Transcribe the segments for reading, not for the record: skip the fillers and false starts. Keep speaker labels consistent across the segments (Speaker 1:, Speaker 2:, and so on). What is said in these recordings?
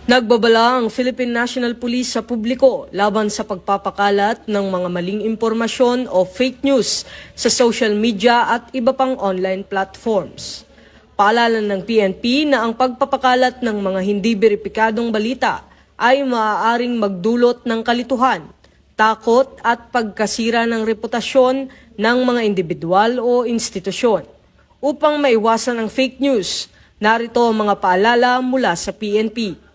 Speaker 1: Nagbabala ang Philippine National Police sa publiko laban sa pagpapakalat ng mga maling impormasyon o fake news sa social media at iba pang online platforms. Paalala ng PNP na ang pagpapakalat ng mga hindi beripikadong balita ay maaaring magdulot ng kalituhan, takot at pagkasira ng reputasyon ng mga individual o institusyon. Upang maiwasan ang fake news, narito ang mga paalala mula sa PNP.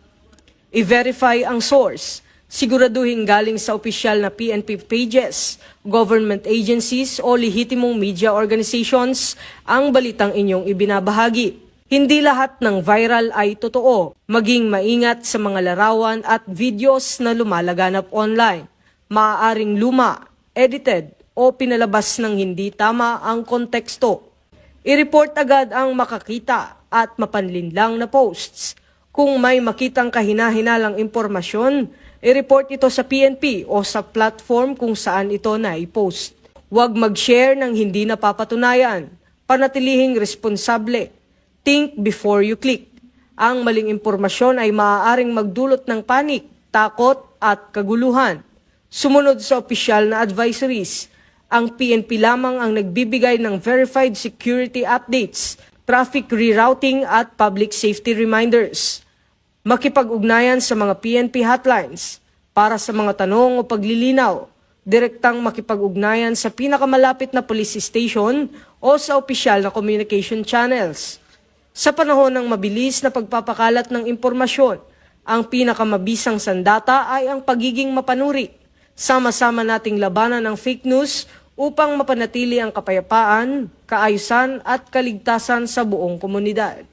Speaker 1: I-verify ang source. Siguraduhin galing sa opisyal na PNP pages, government agencies o lehitimong media organizations ang balitang inyong ibinabahagi. Hindi lahat ng viral ay totoo. Maging maingat sa mga larawan at videos na lumalaganap online. Maaaring luma, edited o pinalabas ng hindi tama ang konteksto. I-report agad ang makakita at mapanlinlang na posts. Kung may makitang kahina-hinalang impormasyon, i-report ito sa PNP o sa platform kung saan ito na-i-post. Huwag mag-share ng hindi napapatunayan. Panatilihing responsable. Think before you click. Ang maling impormasyon ay maaaring magdulot ng panik, takot at kaguluhan. Sumunod sa opisyal na advisories. Ang PNP lamang ang nagbibigay ng verified security updates, traffic rerouting at public safety reminders. Makipag-ugnayan sa mga PNP hotlines para sa mga tanong o paglilinaw. Direktang makipag-ugnayan sa pinakamalapit na police station o sa opisyal na communication channels. Sa panahon ng mabilis na pagpapakalat ng impormasyon, ang pinakamabisang sandata ay ang pagiging mapanuri. Sama-sama nating labanan ng fake news upang mapanatili ang kapayapaan, kaayusan at kaligtasan sa buong komunidad.